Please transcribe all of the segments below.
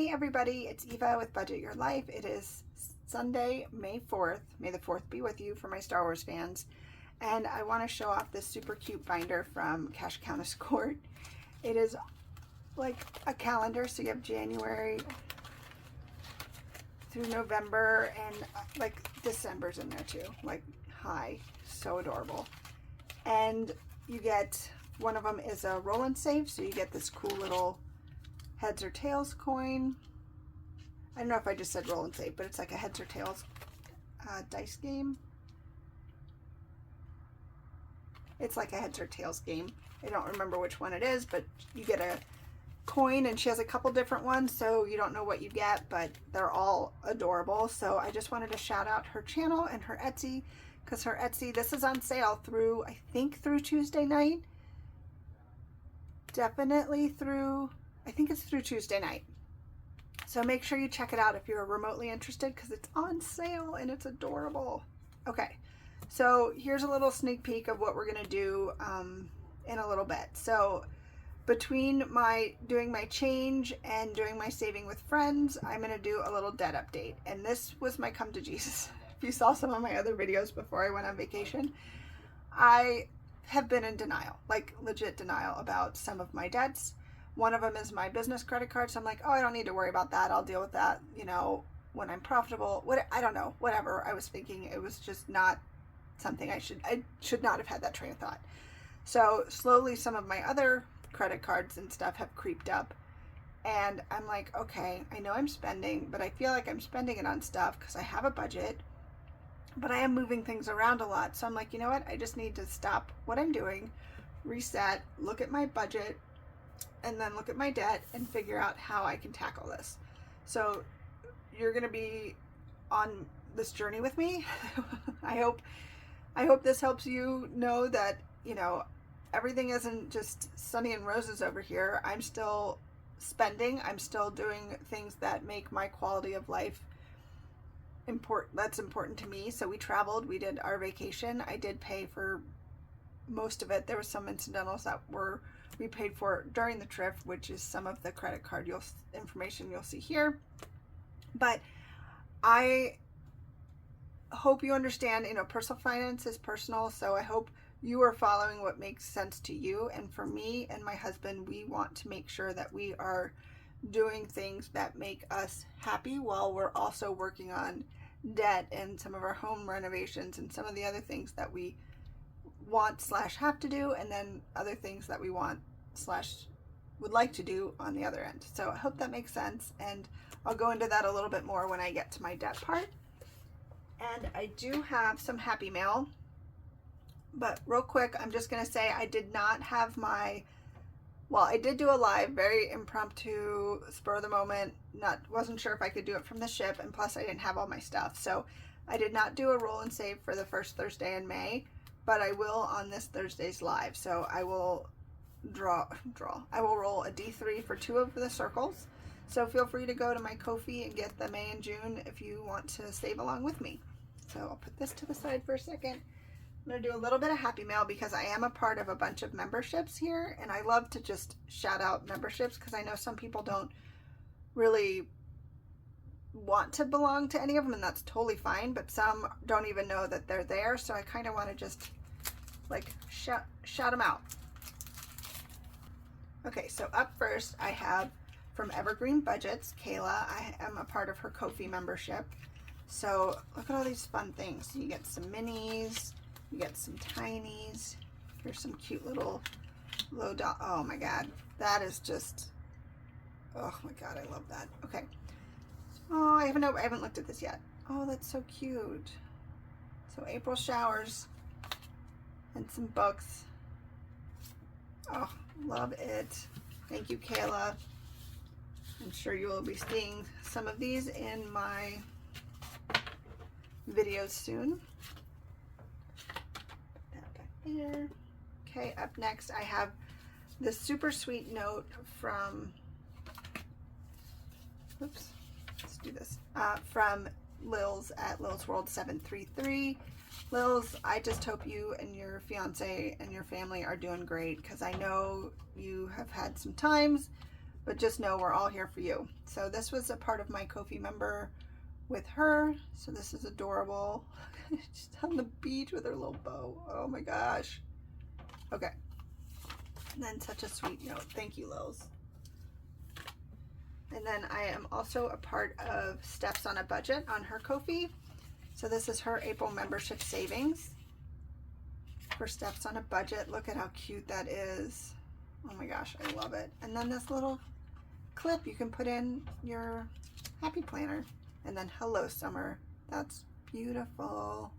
Hey everybody, it's Eva with Budget Your Life. It is Sunday, May 4th. May the 4th be with you for my Star Wars fans. And I want to show off this super cute binder from Cash Countess Court. It is like a calendar, so you have January through November, and like December's in there too. Like, hi, so adorable. And you get, one of them is a roll and save, so you get this cool little heads or tails coin. I don't know if I just said roll and save, but it's like a heads or tails dice game. It's like a heads or tails game. I don't remember which one it is, but you get a coin, and she has a couple different ones, so you don't know what you get, but they're all adorable. So I just wanted to shout out her channel and her Etsy, because her Etsy, this is on sale through, I think through Tuesday night. Definitely through, I think it's through Tuesday night. So make sure you check it out if you're remotely interested, because it's on sale and it's adorable. Okay, so here's a little sneak peek of what we're going to do in a little bit. So between doing my change and doing my saving with friends, I'm going to do a little debt update. And this was my come to Jesus. If you saw some of my other videos before I went on vacation, I have been in denial, like legit denial about some of my debts. One of them is my business credit card. So I'm like, oh, I don't need to worry about that. I'll deal with that, you know, when I'm profitable. I don't know, whatever. I was thinking it was just not something I should not have had that train of thought. So slowly some of my other credit cards and stuff have creeped up. And I'm like, okay, I know I'm spending, but I feel like I'm spending it on stuff because I have a budget, but I am moving things around a lot. So I'm like, you know what? I just need to stop what I'm doing, reset, look at my budget, and then look at my debt and figure out how I can tackle this. So you're going to be on this journey with me. I hope this helps you know that, you know, everything isn't just sunny and roses over here. I'm still spending. I'm still doing things that make my quality of life that's important to me. So we traveled, we did our vacation. I did pay for most of it. There were some incidentals that we paid for during the trip, which is some of the credit card information you'll see here. But I hope you understand, you know, personal finance is personal. So I hope you are following what makes sense to you. And for me and my husband, we want to make sure that we are doing things that make us happy while we're also working on debt and some of our home renovations and some of the other things that we want / have to do, and then other things that we want / would like to do on the other end. So I hope that makes sense, and I'll go into that a little bit more when I get to my debt part. And I do have some happy mail, but real quick, I'm just going to say I did not have I did do a live, very impromptu, spur of the moment, wasn't sure if I could do it from the ship, and plus I didn't have all my stuff. So I did not do a roll and save for the first Thursday in May, but I will on this Thursday's live. So I will I will roll a D3 for 2 of the circles. So feel free to go to my Ko-fi and get the May and June if you want to save along with me. So I'll put this to the side for a second. I'm going to do a little bit of happy mail because I am a part of a bunch of memberships here, and I love to just shout out memberships because I know some people don't really want to belong to any of them, and that's totally fine, but some don't even know that they're there, so I kind of want to just like shout them out. Okay, so up first I have from Evergreen Budgets, Kayla. I am a part of her Ko-fi membership. So look at all these fun things. You get some minis, you get some tinies. Here's some cute little low dot. Oh my god, that is just, oh my god, I love that. Okay. Oh, I haven't looked at this yet. Oh, that's so cute. So April showers and some books. Oh, love it. Thank you, Kayla. I'm sure you will be seeing some of these in my videos soon. Put that back there. Okay, up next I have this super sweet note from, oops, let's do this, from Lils at Lils World 733. Lils, I just hope you and your fiance and your family are doing great, because I know you have had some times but just know we're all here for you. So this was a part of my Ko-fi member with her. So this is adorable. She's on the beach with her little bow. Oh my gosh. Okay. And then such a sweet note. Thank you, Lils. And then I am also a part of Steps on a Budget on her Ko-fi. So this is her April membership savings for Steps on a Budget. Look at how cute that is. Oh my gosh, I love it. And then this little clip you can put in your happy planner. And then Hello Summer. That's beautiful.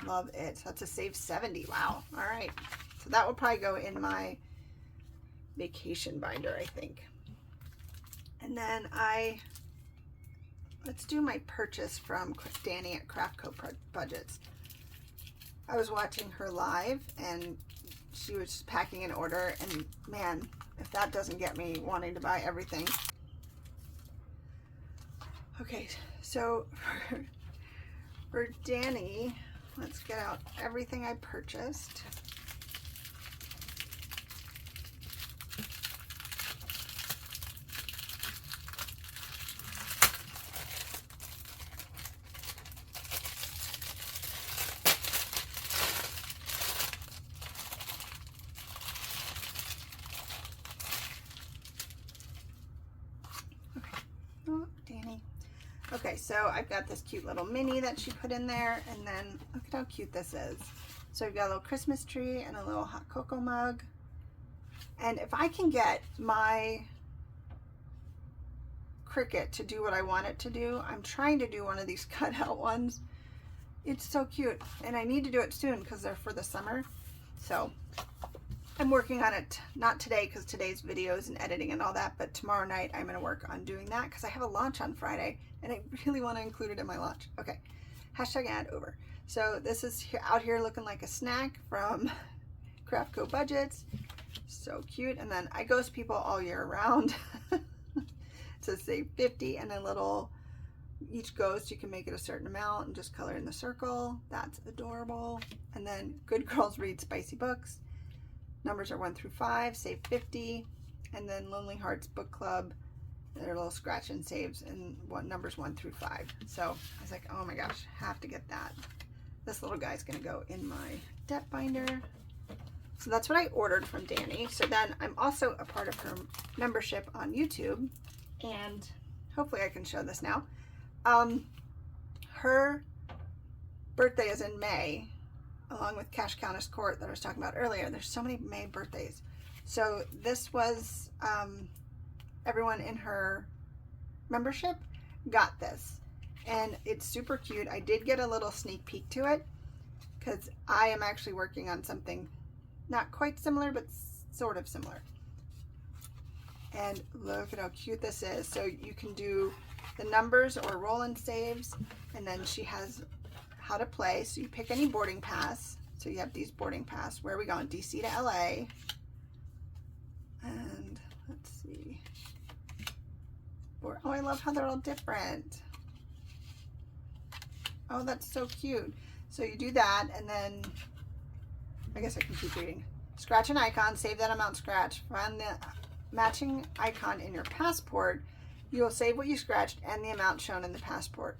Love it. So that's a save 70. Wow. All right. So that will probably go in my vacation binder, I think. And then let's do my purchase from Danny at Craft Co Budgets. I was watching her live and she was just packing an order, and man, if that doesn't get me wanting to buy everything. Okay, so for Danny, let's get out everything I purchased. Danny. Okay, so I've got this cute little mini that she put in there, and then look at how cute this is. So we've got a little Christmas tree and a little hot cocoa mug. And if I can get my Cricut to do what I want it to do, I'm trying to do one of these cutout ones. It's so cute, and I need to do it soon because they're for the summer. So I'm working on it, not today because today's videos and editing and all that, but tomorrow night I'm going to work on doing that because I have a launch on Friday and I really want to include it in my launch. Okay, hashtag ad over. So this is out here looking like a snack from Craft Co Budgets. So cute. And then I ghost people all year round. So save 50, and a little, each ghost you can make it a certain amount and just color in the circle. That's adorable. And then Good Girls Read Spicy Books. Numbers are 1 through 5, save 50. And then Lonely Hearts Book Club, they're little scratch and saves, and numbers 1 through 5. So I was like, oh my gosh, have to get that. This little guy's gonna go in my debt binder. So that's what I ordered from Danny. So then I'm also a part of her membership on YouTube, and hopefully I can show this now. Her birthday is in May, along with Cash Countess Court that I was talking about earlier. There's so many May birthdays. So this was, everyone in her membership got this. And it's super cute. I did get a little sneak peek to it because I am actually working on something not quite similar, but sort of similar. And look at how cute this is. So you can do the numbers or roll and saves. And then she has how to play. So you pick any boarding pass. So you have these boarding pass. Where are we going? DC to LA. And let's see. Oh, I love how they're all different. Oh, that's so cute. So you do that, and then I guess I can keep reading. Scratch an icon, save that amount scratched. Find the matching icon in your passport. You will save what you scratched and the amount shown in the passport.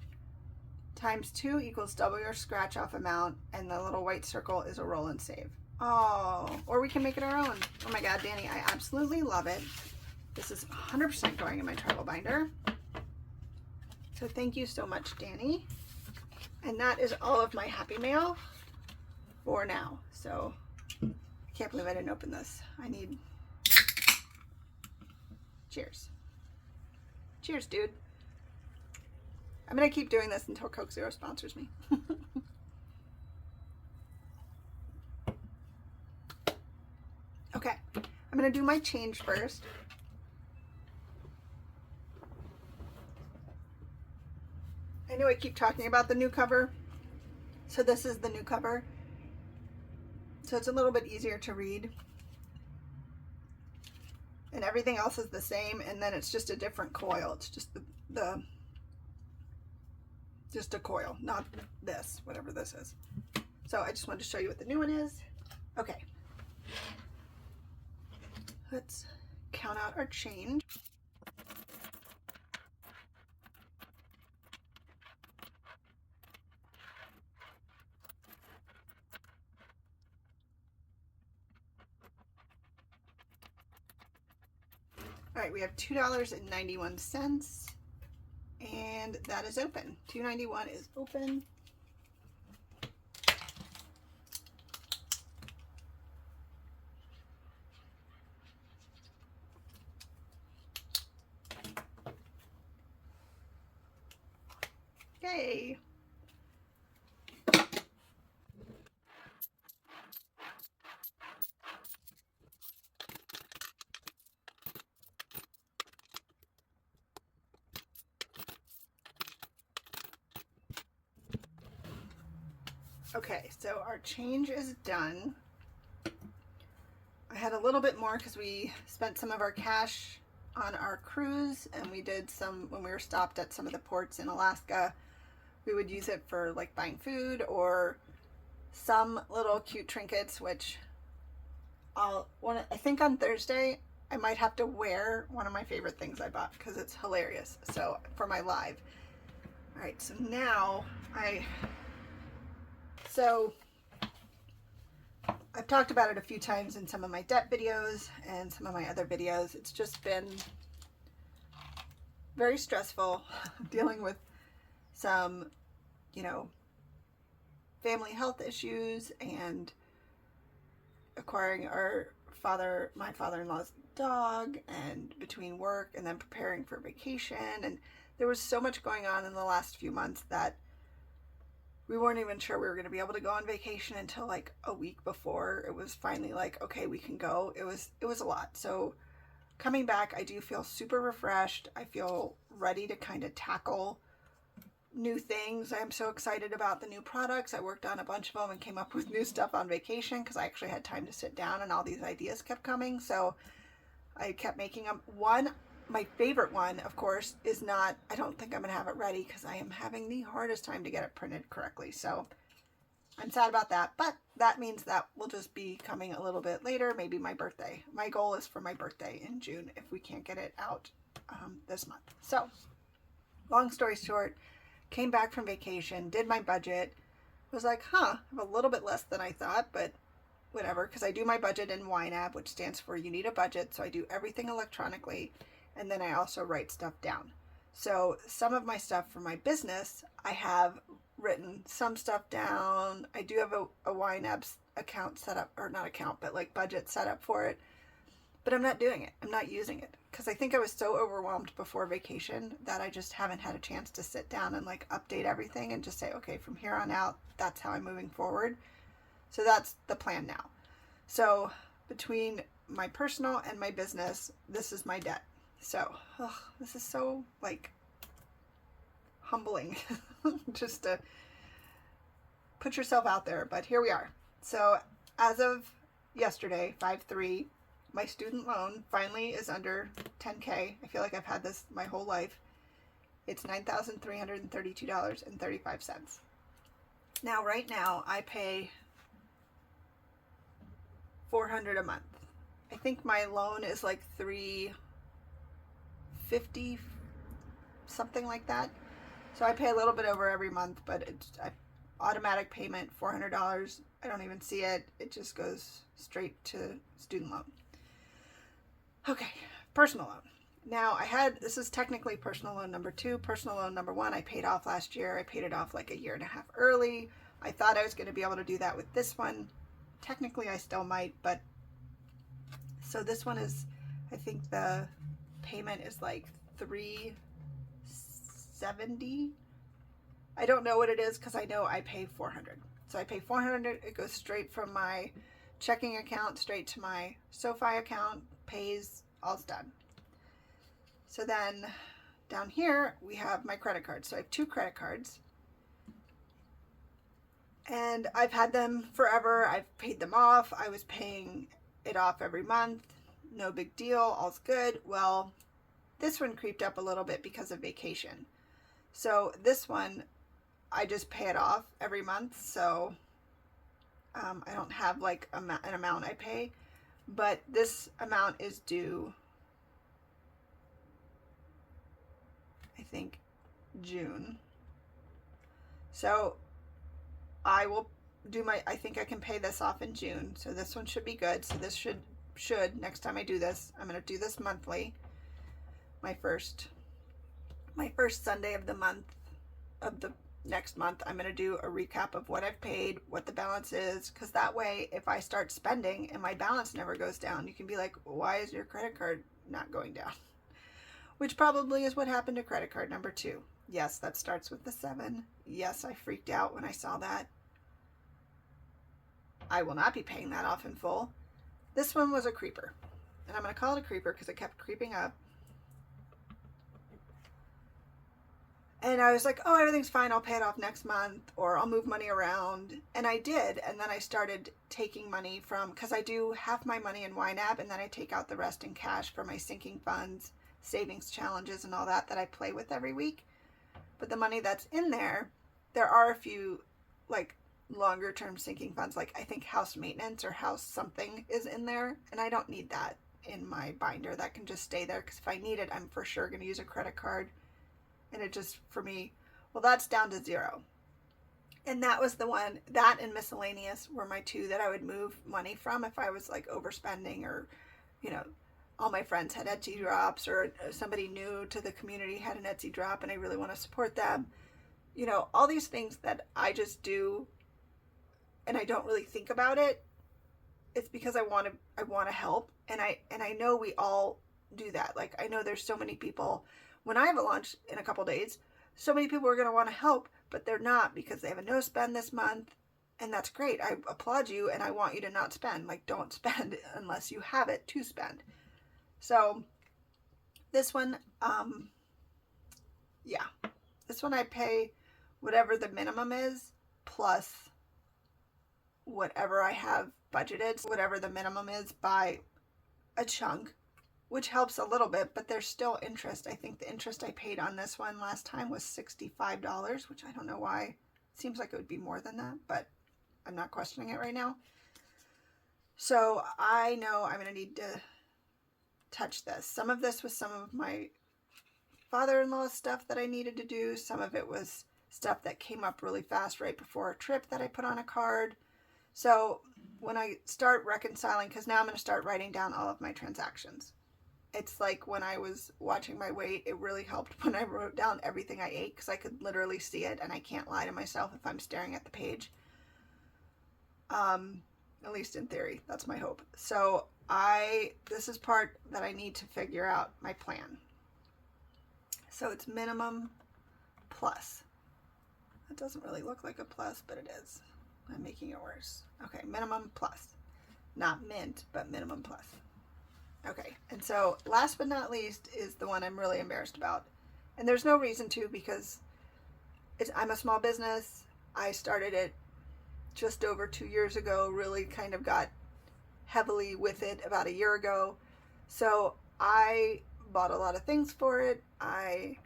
Times 2 equals double your scratch off amount, and the little white circle is a roll and save. Oh, or we can make it our own. Oh my God, Danny, I absolutely love it. This is 100% going in my travel binder. So thank you so much, Danny. And that is all of my happy mail for now. So I can't believe I didn't open this. I need, cheers. Cheers, dude. I'm gonna keep doing this until Coke Zero sponsors me. Okay, I'm gonna do my change first. I know I keep talking about the new cover. So this is the new cover. So it's a little bit easier to read. And everything else is the same, and then it's just a different coil. It's just just a coil, not this, whatever this is. So I just wanted to show you what the new one is. Okay. Let's count out our change. All right, we have $2.91, and that is open. $2.91 is open. Yay. Okay, so our change is done. I had a little bit more because we spent some of our cash on our cruise, and we did some when we were stopped at some of the ports in Alaska. We would use it for like buying food or some little cute trinkets, which I think on Thursday I might have to wear one of my favorite things I bought because it's hilarious. So for my live. All right, so now I've talked about it a few times in some of my debt videos and some of my other videos. It's just been very stressful dealing with some, family health issues and acquiring my father-in-law's dog, and between work and then preparing for vacation. And there was so much going on in the last few months that we weren't even sure we were going to be able to go on vacation until like a week before it was finally like, okay, we can go. It was a lot. So coming back, I do feel super refreshed. I feel ready to kind of tackle new things. I'm so excited about the new products. I worked on a bunch of them and came up with new stuff on vacation because I actually had time to sit down and all these ideas kept coming. So I kept making them. My favorite one, of course, I don't think I'm going to have it ready because I am having the hardest time to get it printed correctly. So I'm sad about that, but that means that will just be coming a little bit later, maybe my birthday. My goal is for my birthday in June if we can't get it out this month. So long story short, came back from vacation, did my budget, was like, I have a little bit less than I thought, but whatever, because I do my budget in YNAB, which stands for you need a budget. So I do everything electronically. And then I also write stuff down. So some of my stuff for my business, I have written some stuff down. I do have a YNAB account set up, or not account, but like budget set up for it. But I'm not doing it. I'm not using it because I think I was so overwhelmed before vacation that I just haven't had a chance to sit down and like update everything and just say, okay, from here on out, that's how I'm moving forward. So that's the plan now. So between my personal and my business, this is my debt. So, this is so, like, humbling just to put yourself out there. But here we are. So, as of yesterday, 5/3, my student loan finally is under 10K. I feel like I've had this my whole life. It's $9,332.35. Now, right now, I pay $400 a month. I think my loan is like $350, something like that. So I pay a little bit over every month, but it's automatic payment, $400. I don't even see it. It just goes straight to student loan. Okay, personal loan. Now this is technically personal loan number 2. Personal loan number 1, I paid off last year. I paid it off like a year and a half early. I thought I was going to be able to do that with this one. Technically, I still might, but so this one is, I think the payment is like $370. I don't know what it is because I know I pay $400. So I pay $400. It goes straight from my checking account straight to my SoFi account. Pays, all's done. So then down here we have my credit cards. So I have 2 credit cards. And I've had them forever. I've paid them off. I was paying it off every month. No big deal. All's good. Well, this one creeped up a little bit because of vacation. So this one, I just pay it off every month. So I don't have like an amount I pay. But this amount is due think, June. So I will do I think I can pay this off in June. So this one should be good. So this should, next time I do this, I'm going to do this monthly. My first Sunday of the month, of the next month, I'm going to do a recap of what I've paid, what the balance is, because that way if I start spending and my balance never goes down, you can be like, why is your credit card not going down? Which probably is what happened to credit card number 2. Yes, that starts with the 7. Yes, I freaked out when I saw that. I will not be paying that off in full. This one was a creeper, and I'm going to call it a creeper because it kept creeping up. And I was like, oh, everything's fine. I'll pay it off next month, or I'll move money around. And I did. And then I started taking money from, because I do half my money in YNAB, and then I take out the rest in cash for my sinking funds, savings challenges, and all that I play with every week. But the money that's in there, there are a few like longer term sinking funds, like I think house maintenance or house something is in there. And I don't need that in my binder. That can just stay there, because if I need it, I'm for sure going to use a credit card. And it just, for me, well, that's down to 0. And that was the one, that and miscellaneous were my 2 that I would move money from if I was like overspending, or, you know, all my friends had Etsy drops, or somebody new to the community had an Etsy drop and I really want to support them. You know, all these things that I just do and I don't really think about it. It's because I want to help. And I know we all do that. Like, I know there's so many people, when I have a launch in a couple days, so many people are going to want to help, but they're not, because they have a no spend this month. And that's great. I applaud you, and I want you to not spend. Like, don't spend unless you have it to spend. So this one, yeah, this one I pay whatever the minimum is, plus whatever I have budgeted, whatever the minimum is, by a chunk, which helps a little bit, but there's still interest. I think the interest I paid on this one last time was $65, which I don't know why. It seems like it would be more than that, but I'm not questioning it right now. So I know I'm going to need to touch this. Some of this was some of my father-in-law's stuff that I needed to do. Some of it was stuff that came up really fast right before a trip that I put on a card. So when I start reconciling, because now I'm going to start writing down all of my transactions. It's like when I was watching my weight, it really helped when I wrote down everything I ate, because I could literally see it, and I can't lie to myself if I'm staring at the page. At least in theory, that's my hope. So this is part that I need to figure out my plan. So it's minimum plus. It doesn't really look like a plus, but it is. I'm making it worse. Okay, minimum plus. Not mint, but minimum plus. Okay, and so last but not least is the one I'm really embarrassed about. And there's no reason to, because I'm a small business. I started it just over 2 years ago, really kind of got heavily with it about a year ago. So I bought a lot of things for it. I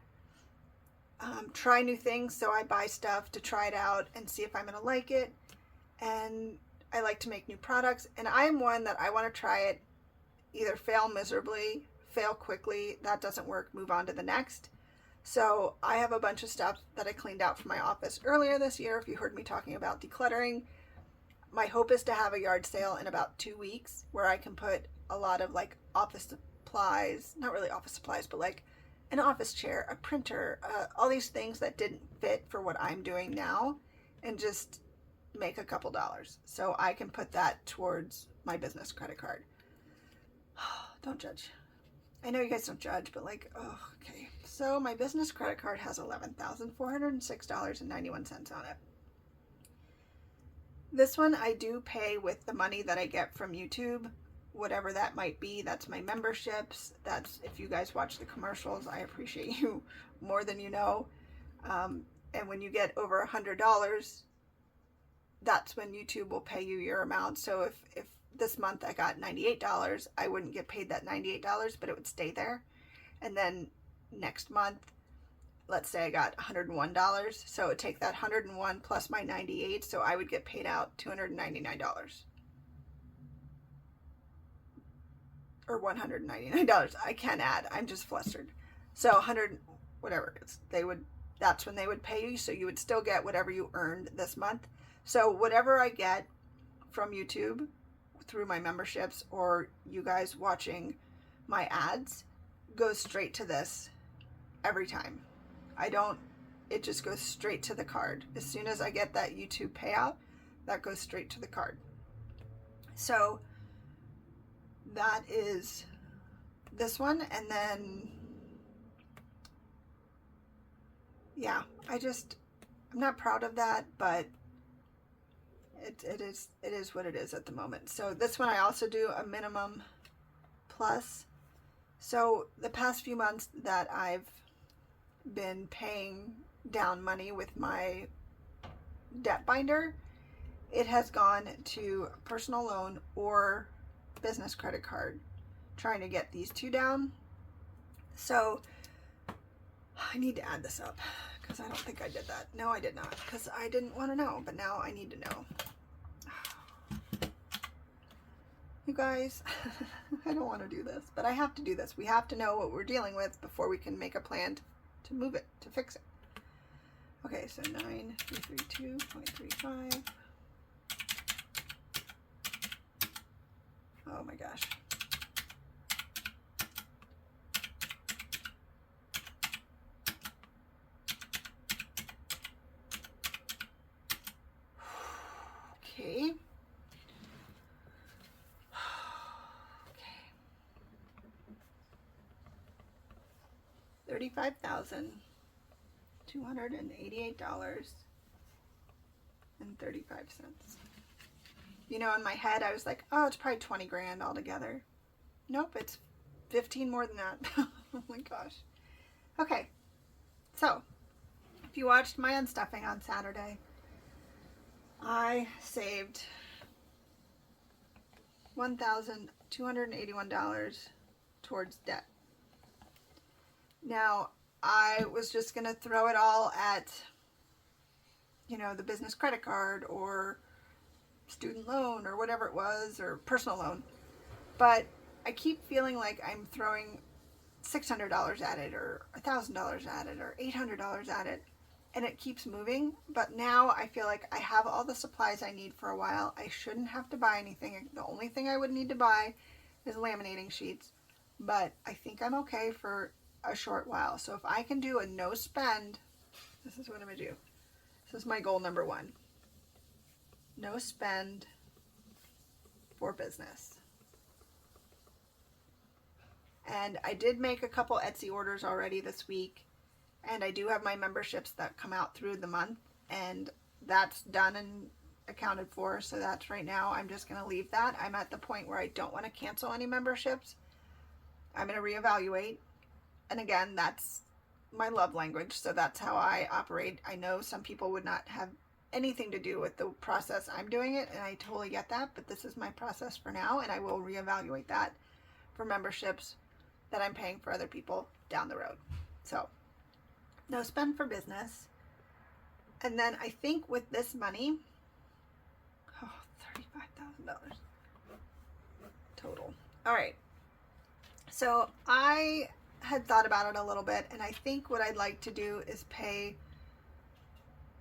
try new things, so I buy stuff to try it out and see if I'm going to like it. And I like to make new products. And I'm one that I want to try it, either fail miserably, fail quickly, that doesn't work, move on to the next. So I have a bunch of stuff that I cleaned out from my office earlier this year. If you heard me talking about decluttering, my hope is to have a yard sale in about 2 weeks where I can put a lot of like office supplies, not really office supplies, but like an office chair, a printer, all these things that didn't fit for what I'm doing now, and just make a couple dollars. So I can put that towards my business credit card. Don't judge. I know you guys don't judge, but like, oh, okay. So my business credit card has $11,406.91 on it. This one I do pay with the money that I get from YouTube, whatever that might be. That's my memberships. That's, if you guys watch the commercials, I appreciate you more than you know. And when you get over $100, that's when YouTube will pay you your amount. So if this month I got $98, I wouldn't get paid that $98, but it would stay there. And then next month, let's say I got $101, so it would take that $101 plus my $98, so I would get paid out $299. Or $199. I can't add. I'm just flustered. So whatever it is, that's when they would pay you. So you would still get whatever you earned this month. So whatever I get from YouTube through my memberships or you guys watching my ads goes straight to this every time. It just goes straight to the card. As soon as I get that YouTube payout, that goes straight to the card. So that is this one. And then, yeah, I'm not proud of that, but it is what it is at the moment. So this one I also do a minimum plus. So the past few months that I've been paying down money with my debt binder, it has gone to personal loan or business credit card, trying to get these two down. So I need to add this up because I don't think I did that. No, I did not, because I didn't want to know, but now I need to know. You guys, I don't want to do this, but I have to do this. We have to know what we're dealing with before we can make a plan to move it, to fix it. Okay, so 9332.35. Oh my gosh. Okay. $35,288.35. You know, in my head, I was like, oh, it's probably 20 grand altogether. Nope, it's 15 more than that. Oh my gosh. Okay. So, if you watched my unstuffing on Saturday, I saved $1,281 towards debt. Now, I was just going to throw it all at, you know, the business credit card or student loan or whatever it was, or personal loan. But I keep feeling like I'm throwing $600 at it or $1,000 at it or $800 at it, and it keeps moving. But now I feel like I have all the supplies I need for a while. I shouldn't have to buy anything. The only thing I would need to buy is laminating sheets, but I think I'm okay for a short while. So if I can do a no spend, this is what I'm gonna do. This is my goal number 1. No spend for business. And I did make a couple Etsy orders already this week, and I do have my memberships that come out through the month, and that's done and accounted for. So that's right now, I'm just going to leave that. I'm at the point where I don't want to cancel any memberships. I'm going to reevaluate. And again, that's my love language, so that's how I operate. I know some people would not have anything to do with the process I'm doing it, and I totally get that, but this is my process for now, and I will reevaluate that for memberships that I'm paying for other people down the road. So, no spend for business. And then I think with this money, $35,000 total. All right. So I had thought about it a little bit, and I think what I'd like to do is pay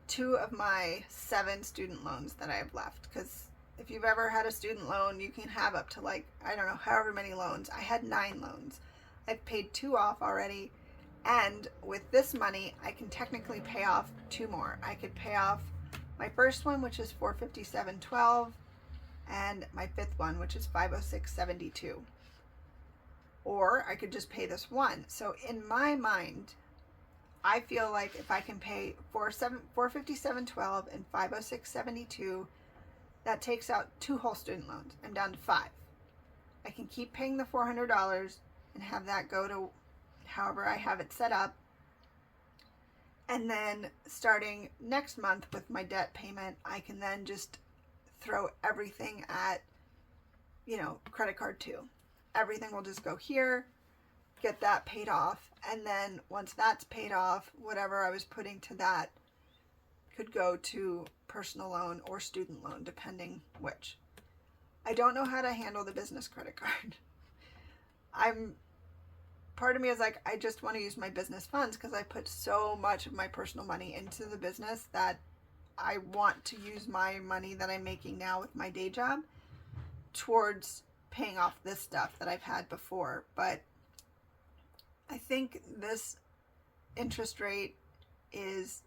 2 of my 7 student loans that I have left. Because if you've ever had a student loan, you can have up to, like, I don't know, however many loans. I had 9 loans. I've paid 2 off already, and with this money, I can technically pay off 2 more. I could pay off my first one, which is $457.12, and my 5th one, which is $506.72. Or I could just pay this one. So in my mind, I feel like if I can pay $457.12 and $506.72, that takes out 2 whole student loans. I'm down to 5. I can keep paying the $400 and have that go to however I have it set up. And then starting next month with my debt payment, I can then just throw everything at, you know, credit card 2. Everything will just go here, get that paid off, and then once that's paid off, whatever I was putting to that could go to personal loan or student loan, depending which. I don't know how to handle the business credit card. I'm part of me is like, I just want to use my business funds because I put so much of my personal money into the business that I want to use my money that I'm making now with my day job towards paying off this stuff that I've had before. But I think this interest rate is,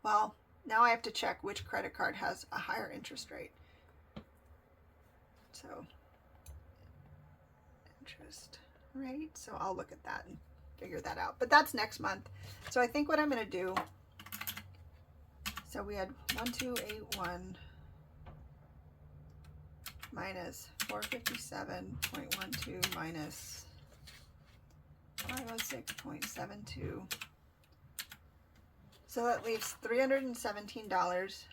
well, now I have to check which credit card has a higher interest rate. So, interest rate. So I'll look at that and figure that out. But that's next month. So I think what I'm going to do, so we had 1281 minus 457.12 minus 506.72. So that leaves $317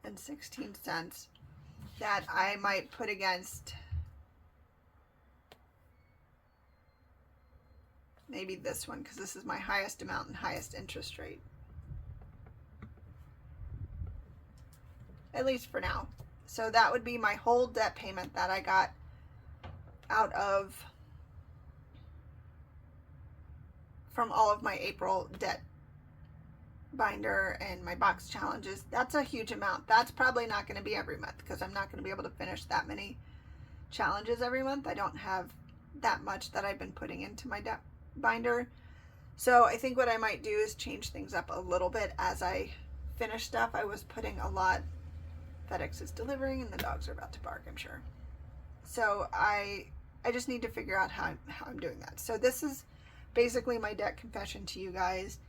and 16 cents that I might put against maybe this one, because this is my highest amount and highest interest rate, at least for now. So that would be my whole debt payment that I got out of from all of my April debt binder and my box challenges. That's a huge amount. That's probably not going to be every month because I'm not going to be able to finish that many challenges every month. I don't have that much that I've been putting into my debt binder. So I think what I might do is change things up a little bit as I finish stuff. I was putting a lot. FedEx is delivering and the dogs are about to bark, I'm sure. So I just need to figure out how I'm doing that. So this is basically my debt confession to you guys.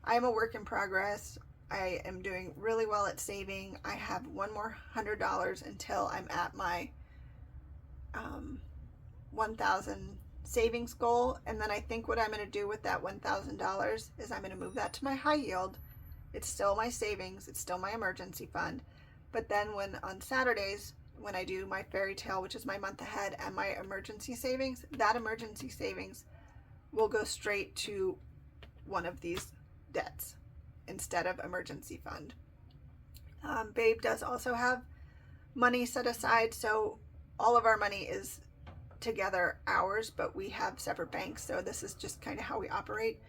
I am a work in progress. I am doing really well at saving. I have one more $100 until I'm at my 1,000 savings goal. And then I think what I'm going to do with that $1,000 is I'm going to move that to my high yield. It's still my savings. It's still my emergency fund. But then when on Saturdays, when I do my fairy tale, which is my month ahead, and my emergency savings, that emergency savings will go straight to one of these debts instead of emergency fund. Babe does also have money set aside, so all of our money is together ours, but we have separate banks, so this is just kind of how we operate.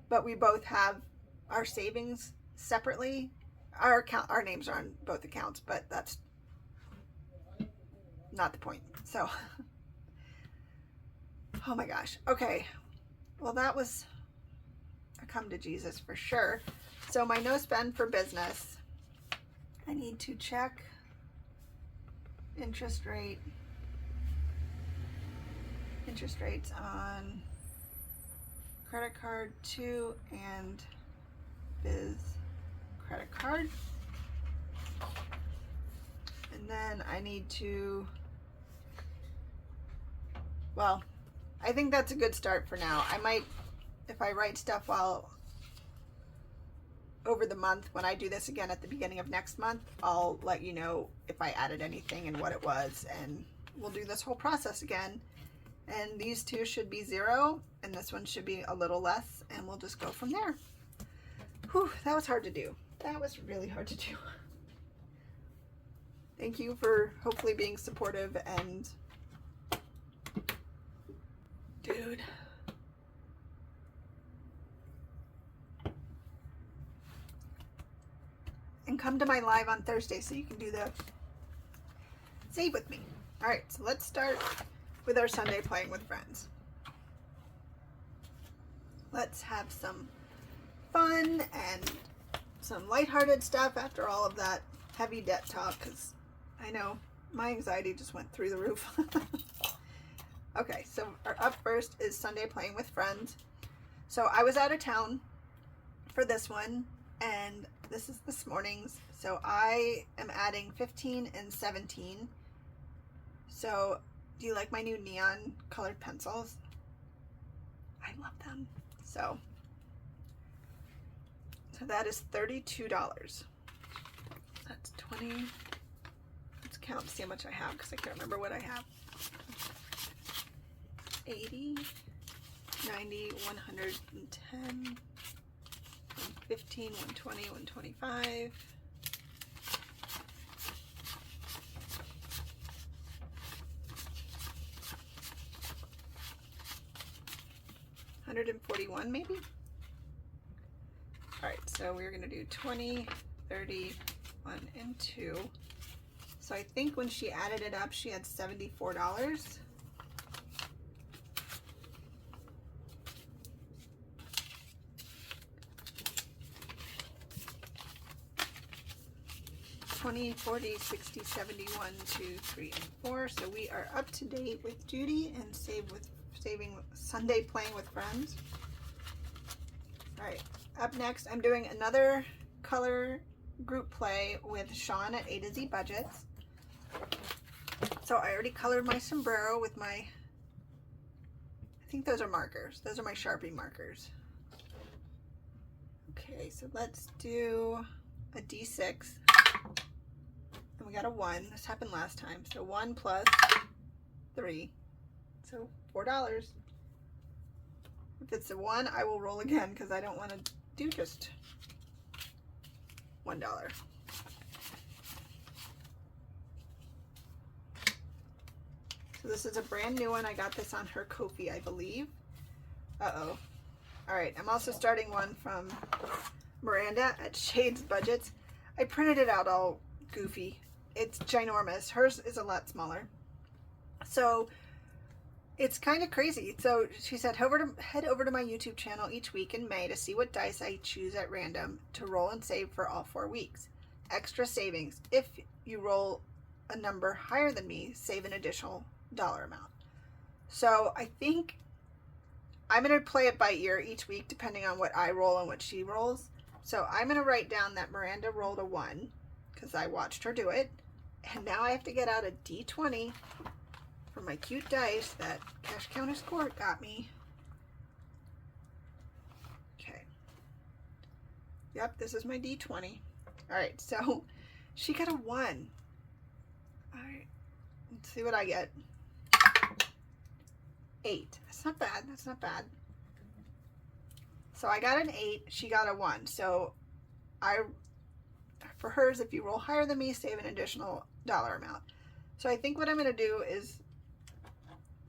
But we both have our savings separately. Our names are on both accounts, but that's not the point. So, oh my gosh. Okay. Well, that was a come to Jesus for sure. So my no spend for business, I need to check interest rates on credit card 2 and biz credit card. And then I need to, well, I think that's a good start for now. I might, if I write stuff while over the month, when I do this again at the beginning of next month, I'll let you know if I added anything and what it was, and we'll do this whole process again. And these two should be 0, and this one should be a little less, and we'll just go from there. Whew, that was hard to do. That was really hard to do. Thank you for hopefully being supportive and dude. And come to my live on Thursday so you can do the save with me. All right, so let's start with our Sunday playing with friends. Let's have some fun and some lighthearted stuff after all of that heavy debt talk, because I know my anxiety just went through the roof. Okay, so up first is Sunday playing with friends. So I was out of town for this one, and this is this morning's. So I am adding 15 and 17. So do you like my new neon colored pencils? I love them. So that is $32. That's 20. Let's count to see how much I have, because I can't remember what I have. 80, 90, 110, 115, 120, 125. 141 maybe. All right, so we're gonna do 20, 30, 1 and 2. So I think when she added it up, she had $74. $20, $40, $60, $70, $1, $2, $3, and $4. So we are up to date with Judy and saving Sunday playing with friends. All right, up next, I'm doing another color group play with Sean at A to Z Budgets. So I already colored my sombrero with my, I think those are markers. Those are my Sharpie markers. Okay, so let's do a D6. And we got a 1. This happened last time. So 1 plus 3. So $4. If it's a 1, I will roll again because I don't want to do just $1. So this is a brand new one. I got this on her Ko-fi, I believe. Uh-oh. All right, I'm also starting one from Miranda at Shades Budgets. I printed it out all goofy. It's ginormous. Hers is a lot smaller. So it's kind of crazy. So she said, head over to my YouTube channel each week in May to see what dice I choose at random to roll and save for all 4 weeks. Extra savings. If you roll a number higher than me, save an additional dollar amount. So I think I'm going to play it by ear each week depending on what I roll and what she rolls. So I'm going to write down that Miranda rolled a 1 because I watched her do it. And now I have to get out a D20 for my cute dice that Cash Countess Court got me. Okay. Yep, this is my D20. All right, so she got a 1. All right, let's see what I get. 8. That's not bad. That's not bad. So I got an 8. She got a 1. So for hers, if you roll higher than me, save an additional dollar amount. So I think what I'm going to do is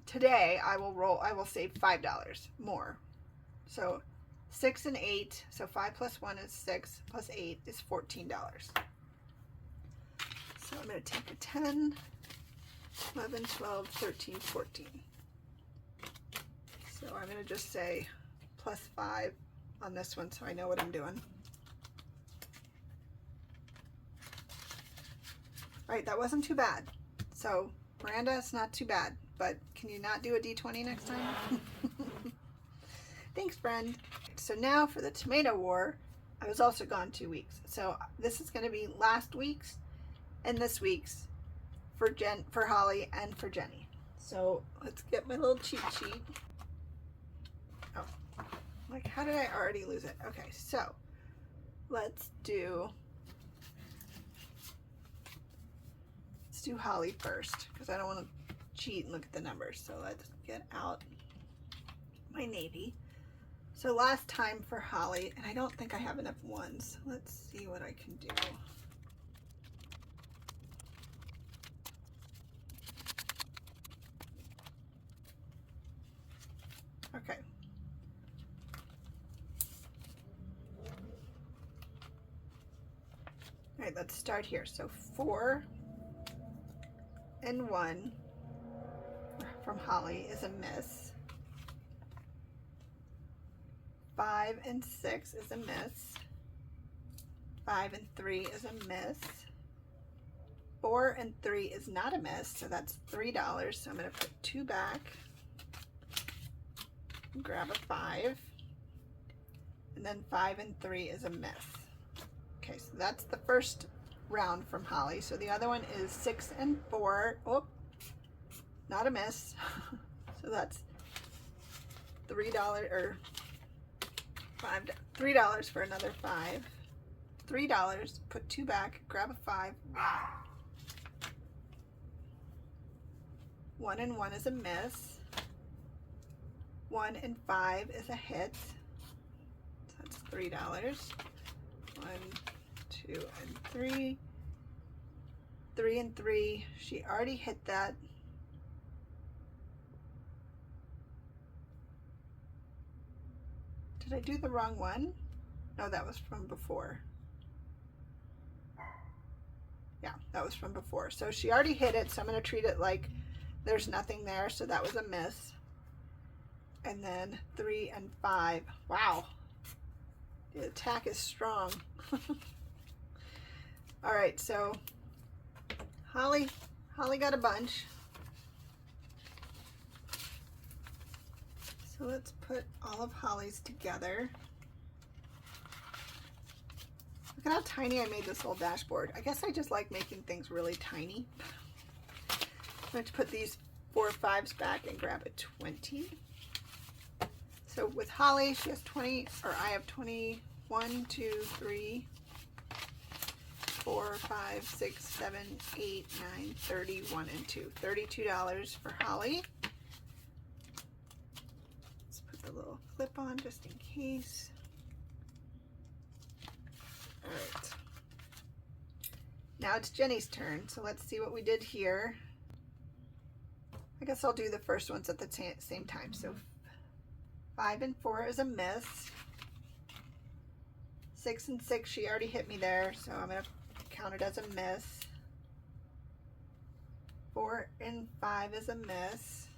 today I will save $5 more. So 6 and 8. So 5 plus 1 is 6 plus 8 is $14. So I'm going to take a 10, 11, 12, 13, 14. So I'm going to just say plus 5 on this one so I know what I'm doing. All right, that wasn't too bad. So Miranda, it's not too bad, but can you not do a D20 next time? Thanks, friend. So now for the tomato war, I was also gone 2 weeks. So this is going to be last week's and this week's for Holly and for Jenny. So let's get my little cheat sheet. Oh, like how did I already lose it? Okay, so let's do Holly first because I don't want to cheat and look at the numbers. So let's get out my navy. So last time for Holly, and I don't think I have enough 1s. Let's see what I can do. Okay. All right, let's start here. So 4 and 1 from Holly is a miss. 5 and 6 is a miss. 5 and 3 is a miss. 4 and 3 is not a miss, so that's $3. So I'm going to put 2 back. Grab a 5. And then 5 and 3 is a miss. Okay, so that's the first round from Holly. So the other one is 6 and 4. Oh, not a miss. So that's $3 or $3 for another 5. $3, put 2 back, grab a 5. 1 and 1 is a miss. 1 and 5 is a hit. So that's $3. 1, 2, and 3. 3 and 3. She already hit that. Did I do the wrong one? No, that was from before. Yeah, that was from before. So she already hit it, so I'm going to treat it like there's nothing there. So that was a miss. And then 3 and 5. Wow. The attack is strong. All right, so Holly got a bunch. So let's put all of Holly's together. Look at how tiny I made this whole dashboard. I guess I just like making things really tiny. I'm going to put these 4 5s back and grab a 20. So with Holly, she has 20, or I have 20, 1, 2, 3, 4, 5, 6, 7, 8, 9, 30, 1 and 2. $32 for Holly. Let's put the little clip on just in case. All right. Now it's Jenny's turn, so let's see what we did here. I guess I'll do the first ones at the same time. So 5 and 4 is a miss. 6 and 6, she already hit me there, so I'm going to count it as a miss. 4 and 5 is a miss.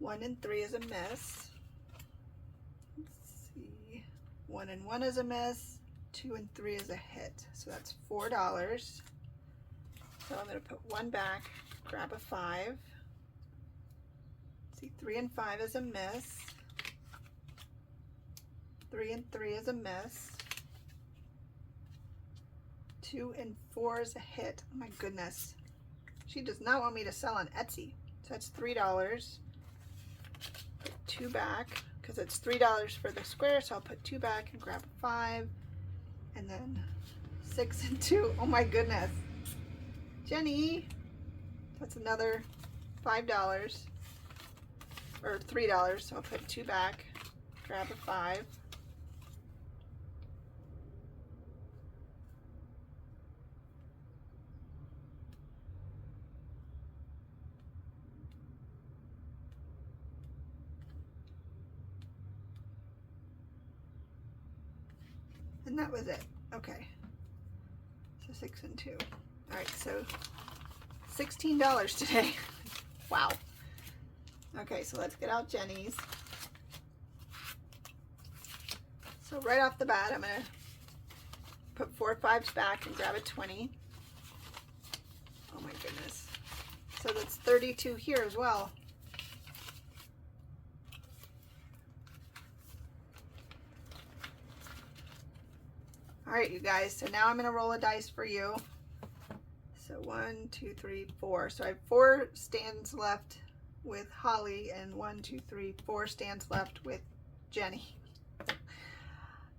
1 and 3 is a miss. Let's see. 1 and 1 is a miss. 2 and 3 is a hit. So that's $4. So I'm going to put 1 back, grab a 5. See, 3 and 5 is a miss. 3 and 3 is a miss. 2 and 4 is a hit. Oh my goodness. She does not want me to sell on Etsy. So that's $3. Put 2 back because it's $3 for the square. So I'll put 2 back and grab a 5. And then 6 and 2. Oh my goodness. Jenny. That's another $5. Or $3. So I'll put 2 back. Grab a 5. And that was it. Okay. So 6 and 2. All right, so $16 today. Wow. Okay, so let's get out Jenny's. So right off the bat, I'm going to put 4 5s back and grab a 20. Oh my goodness. So that's 32 here as well. All right, you guys, so now I'm going to roll a dice for you. So 1, 2, 3, 4. So I have 4 stands left with Holly and 1, 2, 3, 4 stands left with Jenny.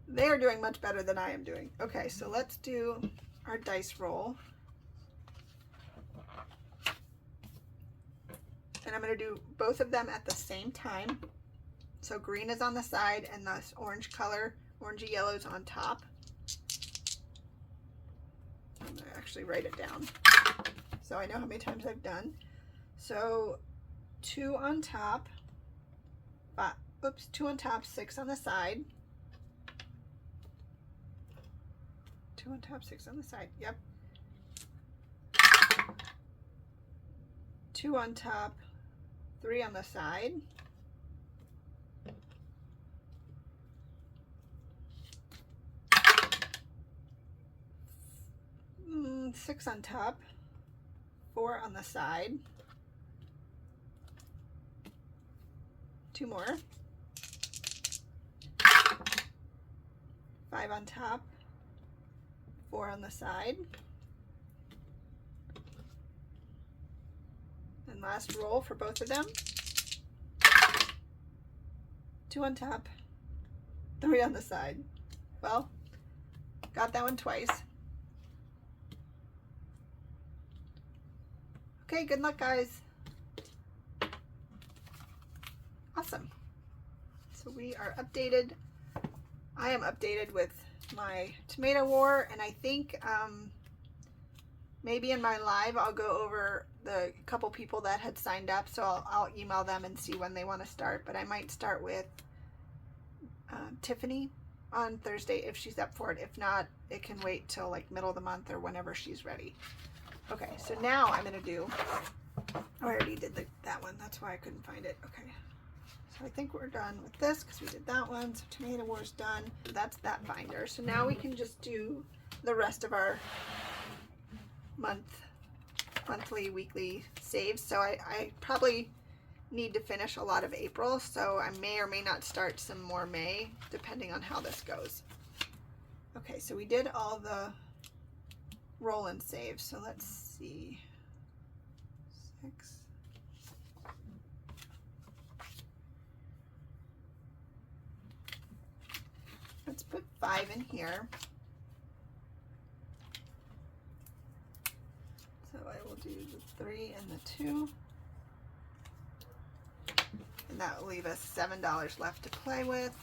They are doing much better than I am doing. Okay, so let's do our dice roll. And I'm going to do both of them at the same time. So green is on the side and this orange color, orangey yellow is on top. I'm going to actually write it down so I know how many times I've done. So 2 on top, 2 on top, 6 on the side. 2 on top, 6 on the side, yep. 2 on top, 3 on the side. 6 on top, 4 on the side. 2 more. 5 on top, 4 on the side. And last roll for both of them. 2 on top, 3 on the side. Well, got that one twice. Okay, good luck, guys. Awesome. So we are updated. I am updated with my tomato war, and I think maybe in my live I'll go over the couple people that had signed up, so I'll email them and see when they want to start. But I might start with Tiffany on Thursday if she's up for it. If not, it can wait till like middle of the month or whenever she's ready. Okay, so now I'm going to do, oh, I already did that one. That's why I couldn't find it. Okay, so I think we're done with this because we did that one. So Tomato War's done. That's that binder. So now we can just do the rest of our monthly, weekly saves. So I probably need to finish a lot of April, so I may or may not start some more May depending on how this goes. Okay, so we did all the roll and save, so let's see. 6. Let's put 5 in here. So I will do the 3 and the 2. And that will leave us $7 left to play with.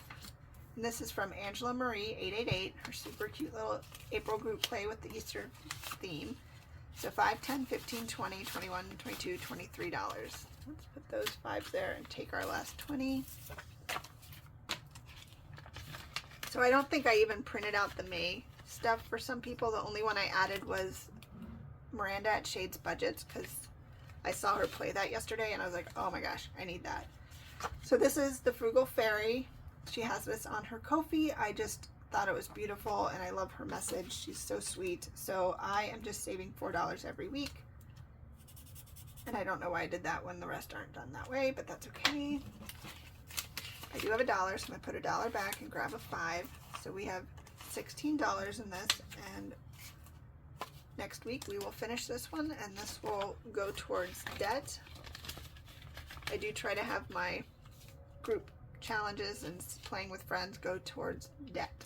And this is from Angela Marie 888, her super cute little April group play with the Easter theme. So 5, 10, 15, 20, 21, 22, $23. Let's put those 5s there and take our last 20. So I don't think I even printed out the May stuff for some people. The only one I added was Miranda at Shades Budgets because I saw her play that yesterday and I was like, oh my gosh, I need that. So this is the Frugal Fairy. She has this on her Ko-fi. I just thought it was beautiful and I love her message. She's so sweet. So I am just saving $4 every week. And I don't know why I did that when the rest aren't done that way, but that's okay. I do have $1, so I'm going to put $1 back and grab a 5. So we have $16 in this, and next week we will finish this one and this will go towards debt. I do try to have my group challenges and playing with friends go towards debt.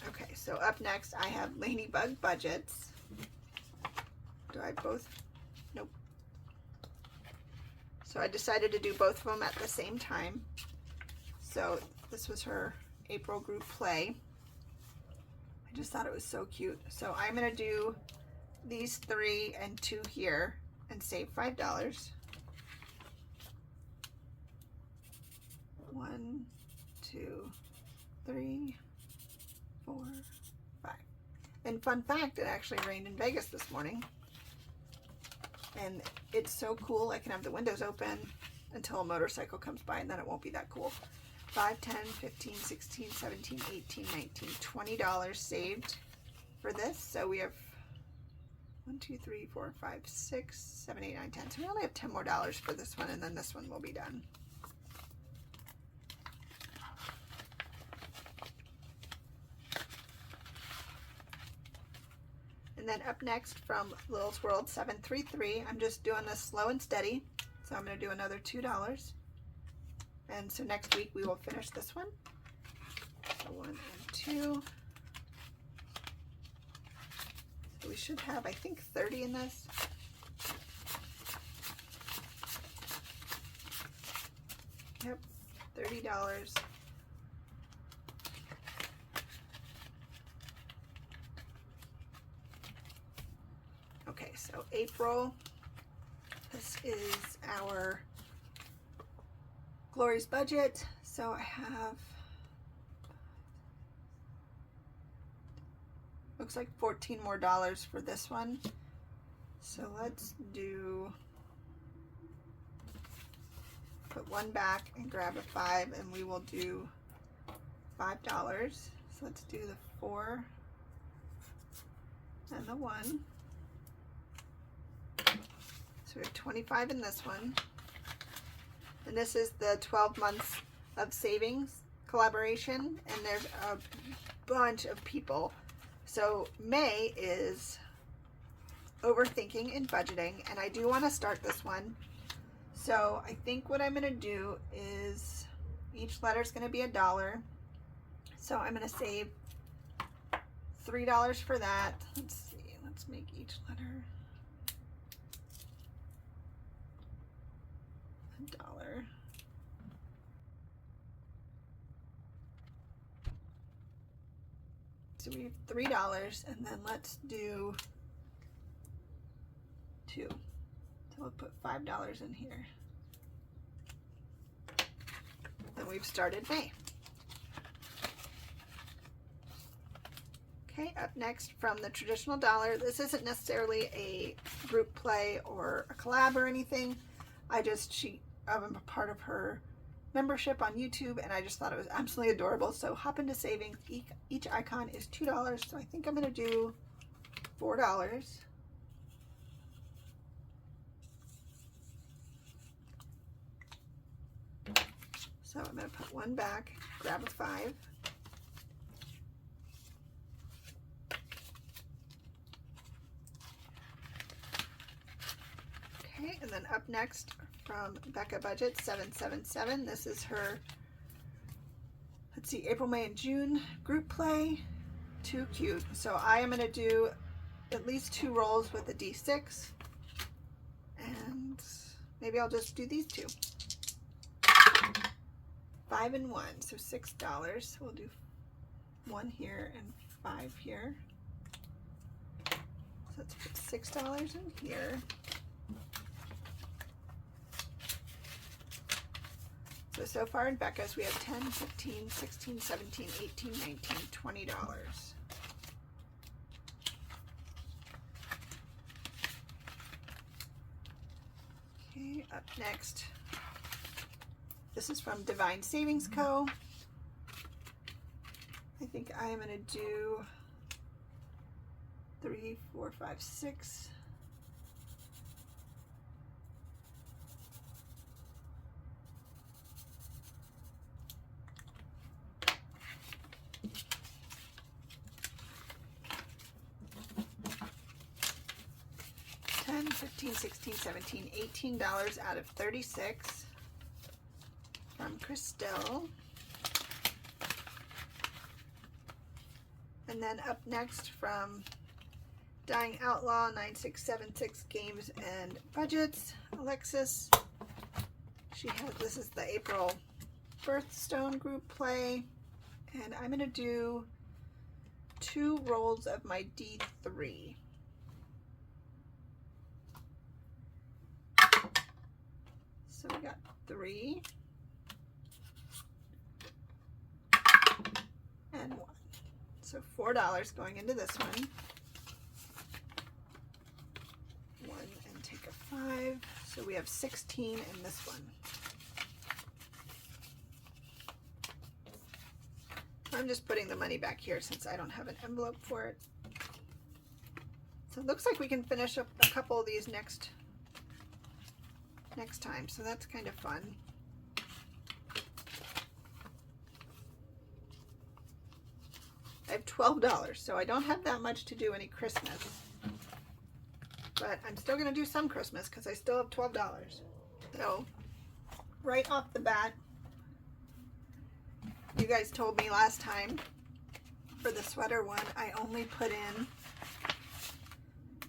Okay, so up next I have Ladybug Budgets. Do I both? Nope. So I decided to do both of them at the same time. So this was her April group play. I just thought it was so cute. So I'm going to do these 3 and 2 here and save $5. 1, 2, 3, 4, 5. And fun fact, it actually rained in Vegas this morning. And it's so cool. I can have the windows open until a motorcycle comes by and then it won't be that cool. 5, 10, 15, 16, 17, 18, 19, $20 saved for this. So we have 1, 2, 3, 4, 5, 6, 7, 8, 9, 10. So we only have $10 more for this one and then this one will be done. And then up next from Lil's World 733, I'm just doing this slow and steady. So I'm going to do another $2. And so next week we will finish this one. So 1 and 2. So we should have, I think, 30 in this. Yep, $30. Okay, so April, this is our Glory's budget. So I have, looks like $14 more for this one. So let's do, put 1 back and grab a 5 and we will do $5. So let's do the 4 and the 1. So we have 25 in this one. And this is the 12 months of savings collaboration. And there's a bunch of people. So May is overthinking and budgeting. And I do want to start this one. So I think what I'm going to do is each letter is going to be $1. So I'm going to save $3 for that. Let's see. Let's make each letter $1. so we have $3, and then let's do 2. So we'll put $5 in here. And we've started May. Okay, up next from the traditional dollar. This isn't necessarily a group play or a collab or anything. I'm a part of her membership on YouTube, and I just thought it was absolutely adorable. So hop into savings. Each icon is $2, so I think I'm going to do $4. So I'm going to put one back, grab a 5. Okay, and then up next from Becca Budget 777. This is her, let's see, April, May, and June group play. Too cute. So I am going to do at least 2 rolls with a D6. And maybe I'll just do these 2. 5 and 1, so $6. We'll do 1 here and 5 here. So let's put $6 in here. So far in Becca's, we have $10, $15, $16, $17, $18, $19, $20. Okay, up next. This is from Divine Savings Co. I think I am going to do 3, 4, 5, 6. $10, $15, $16, $17, $18 out of 36 from Christelle. And then up next from Dying Outlaw 9676 Games and Budgets, Alexis. This is the April Birthstone group play, and I'm going to do 2 rolls of my D3. So we got 3 and 1. So $4 going into this one. 1 and take a 5. So we have 16 in this one. I'm just putting the money back here since I don't have an envelope for it. So it looks like we can finish up a couple of these next time, so that's kind of fun. I have $12, so I don't have that much to do any Christmas, but I'm still going to do some Christmas because I still have $12. So right off the bat, you guys told me last time for the sweater one I only put in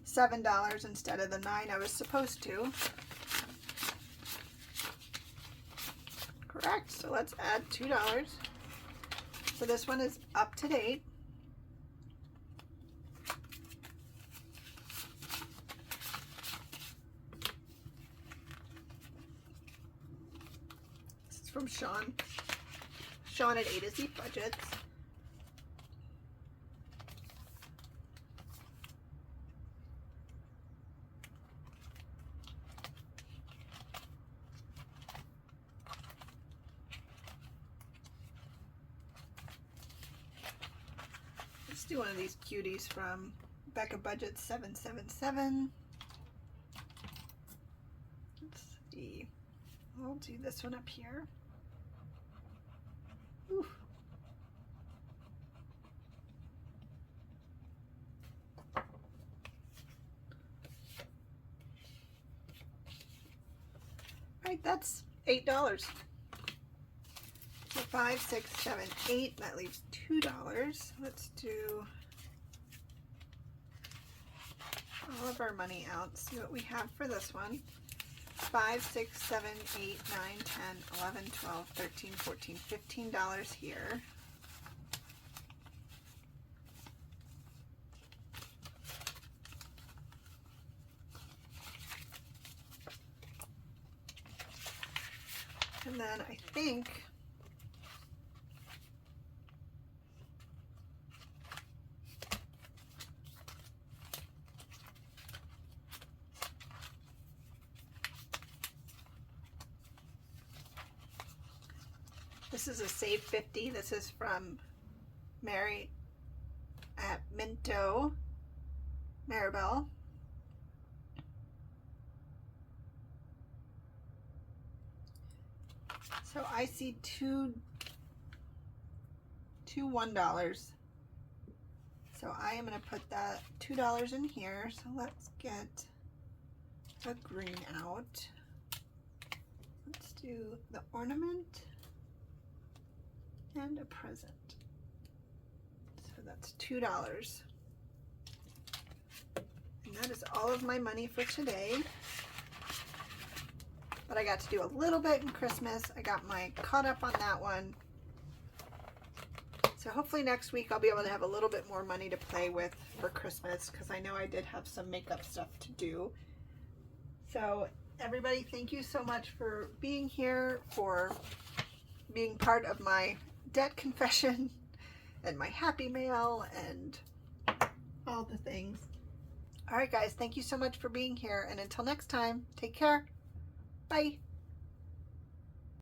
$7 instead of the $9 I was supposed to. Correct, so let's add $2. So this one is up to date. This is from Sean. Sean at A to Z Budgets. Let's do one of these cuties from Becca Budget 777. Let's see. I'll do this one up here. Ooh. Right, that's $8. So 5, 6, 7, 8. That leaves $2. Let's do all of our money out. See what we have for this one. 5, 6, 7, 8, 9, 10, 11, 12, 13, 14, $15 here. And then I think this is a Save 50. This is from Mary at Minto, Maribel. So I see two $1. So I am going to put that $2 in here. So let's get a green out. Let's do the ornament and a present. So that's $2. And that is all of my money for today. But I got to do a little bit in Christmas. I got caught up on that one. So hopefully next week I'll be able to have a little bit more money to play with for Christmas, because I know I did have some makeup stuff to do. So everybody, thank you so much for being here, for being part of my debt confession and my happy mail and all the things. All right, guys, thank you so much for being here. And until next time, take care. Bye.